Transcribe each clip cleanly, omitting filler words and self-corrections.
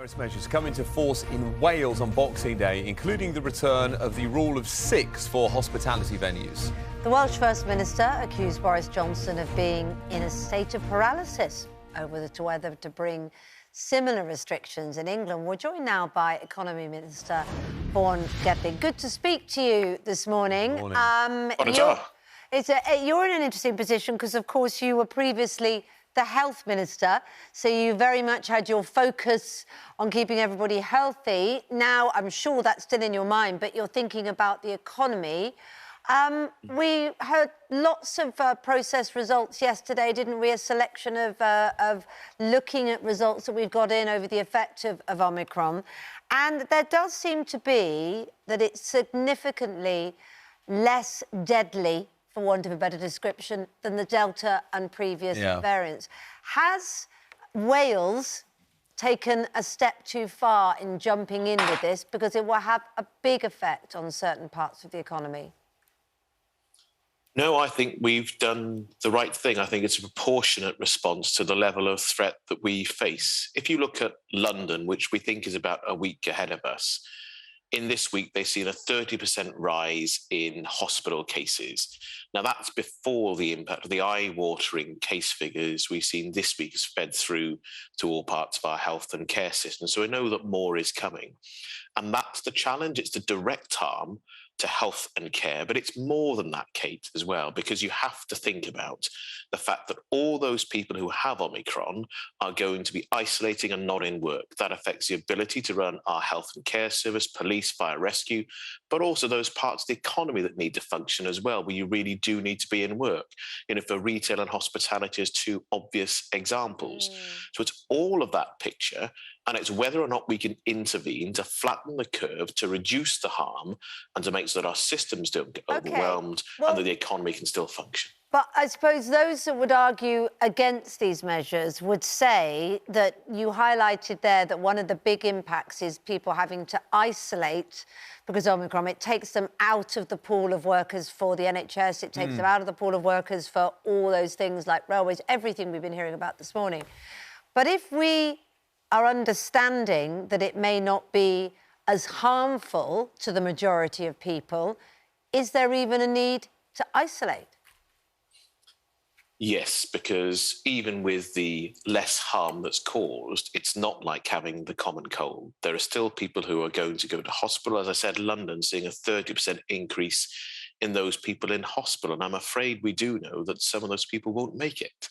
Various measures come into force in Wales on Boxing Day, including the return of the rule of 6 for hospitality venues. The Welsh First Minister accused Boris Johnson of being in a state of paralysis over whether to bring similar restrictions in England. We're joined now by Economy Minister Vaughan Gething. Good to speak to you this morning. You're in an interesting position because, of course, you were previously the Health Minister, so you very much had your focus on keeping everybody healthy. Now, I'm sure that's still in your mind, but you're thinking about the economy. We heard lots of process results yesterday, didn't we? A selection of looking at results that we've got in over the effect of Omicron. And there does seem to be that it's significantly less deadly, for want of a better description, than the Delta and previous variants. Has Wales taken a step too far in jumping in with this because it will have a big effect on certain parts of the economy? No, I think we've done the right thing. I think it's a proportionate response to the level of threat that we face. If you look at London, which we think is about a week ahead of us, in this week, they've seen a 30% rise in hospital cases. Now, that's before the impact of the eye-watering case figures we've seen this week has fed through to all parts of our health and care system. So we know that more is coming. And that's the challenge. It's the direct harm to health and care. But it's more than that, Kate, as well, because you have to think about the fact that all those people who have Omicron are going to be isolating and not in work. That affects the ability to run our health and care service, police, fire rescue, but also those parts of the economy that need to function as well, where you really do need to be in work. You know, for retail and hospitality as two obvious examples. So it's all of that picture. And it's whether or not we can intervene to flatten the curve, to reduce the harm, and to make sure that our systems don't get overwhelmed and that the economy can still function. But I suppose those that would argue against these measures would say that you highlighted there that one of the big impacts is people having to isolate because of Omicron. It takes them out of the pool of workers for the NHS. It takes them out of the pool of workers for all those things like railways, everything we've been hearing about this morning. But if we are understanding that it may not be as harmful to the majority of people, is there even a need to isolate? Yes, because even with the less harm that's caused, it's not like having the common cold. There are still people who are going to go to hospital. As I said, London seeing a 30% increase in those people in hospital. And I'm afraid we do know that some of those people won't make it.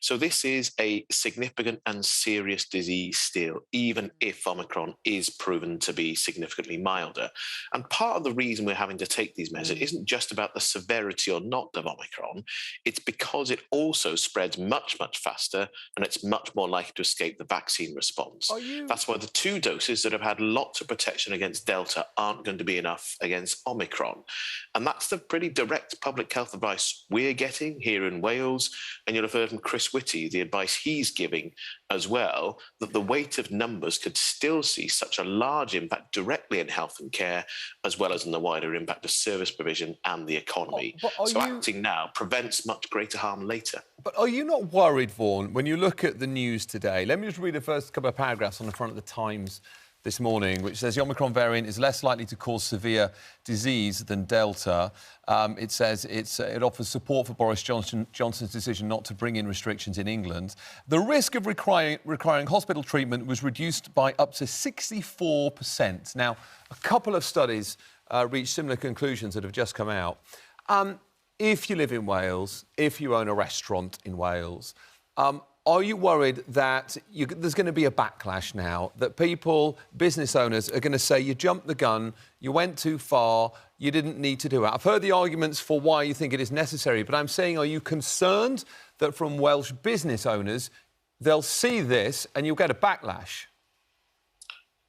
So this is a significant and serious disease still, even if Omicron is proven to be significantly milder. And part of the reason we're having to take these measures isn't just about the severity or not of Omicron. It's because it also spreads much, much faster and it's much more likely to escape the vaccine response. That's why the 2 doses that have had lots of protection against Delta aren't going to be enough against Omicron. And that's the pretty direct public health advice we're getting here in Wales. And you'll have heard from Chris Whitty, the advice he's giving as well, that the weight of numbers could still see such a large impact directly in health and care, as well as in the wider impact of service provision and the economy. So acting now prevents much greater harm later. But are you not worried, Vaughan, when you look at the news today? Let me just read the first couple of paragraphs on the front of the Times this morning, which says the Omicron variant is less likely to cause severe disease than Delta. It says it offers support for Boris Johnson's decision not to bring in restrictions in England. The risk of requiring hospital treatment was reduced by up to 64%. Now, a couple of studies reached similar conclusions that have just come out. If you live in Wales, if you own a restaurant in Wales, are you worried that there's going to be a backlash now, that people, business owners, are going to say you jumped the gun, you went too far, you didn't need to do it? I've heard the arguments for why you think it is necessary, but I'm saying, are you concerned that from Welsh business owners, they'll see this and you'll get a backlash?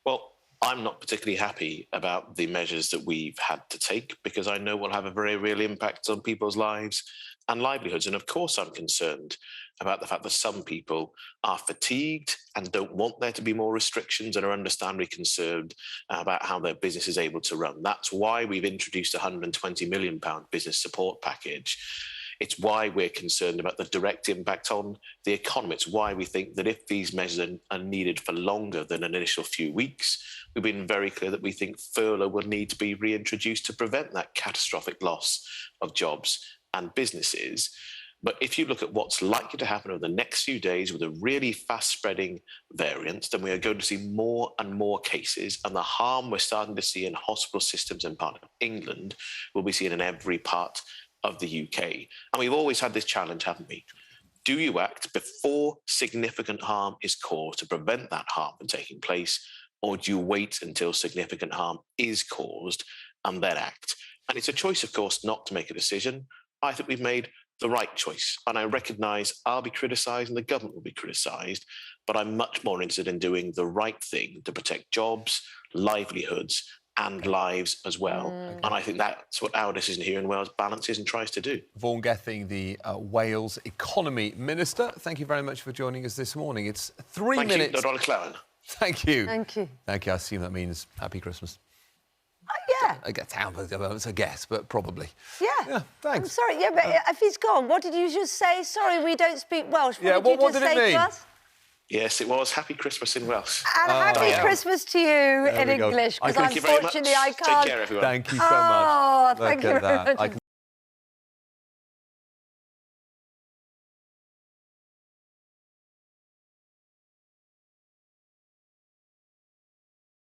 Well, I'm not particularly happy about the measures that we've had to take because I know we'll have a very real impact on people's lives and livelihoods. And of course, I'm concerned about the fact that some people are fatigued and don't want there to be more restrictions and are understandably concerned about how their business is able to run. That's why we've introduced a £120 million business support package. It's why we're concerned about the direct impact on the economy. It's why we think that if these measures are needed for longer than an initial few weeks, we've been very clear that we think furlough will need to be reintroduced to prevent that catastrophic loss of jobs and businesses. But if you look at what's likely to happen over the next few days with a really fast-spreading variant, then we are going to see more and more cases, and the harm we're starting to see in hospital systems in part of England will be seen in every part of the UK. And we've always had this challenge, haven't we? Do you act before significant harm is caused to prevent that harm from taking place, or do you wait until significant harm is caused and then act? And it's a choice, of course, not to make a decision. I think we've made the right choice. And I recognise I'll be criticised and the government will be criticised, but I'm much more interested in doing the right thing to protect jobs, livelihoods and lives as well. And I think that's what our decision here in Wales balances and tries to do. Vaughan Gething, the Wales Economy Minister, thank you very much for joining us this morning. It's 3 minutes... Thank you, Lord. Thank you. Thank you. Thank you. I assume that means Happy Christmas. Yeah. I guess it's a guess, but probably. Yeah. Thanks. I'm sorry, yeah, but if he's gone, what did you just say? Sorry, we don't speak Welsh. What did you just say to us? Yes, it was Happy Christmas in Welsh. And Happy Christmas to you in English, because unfortunately I can't. Take care, everyone. Thank you so much. Thank you very much.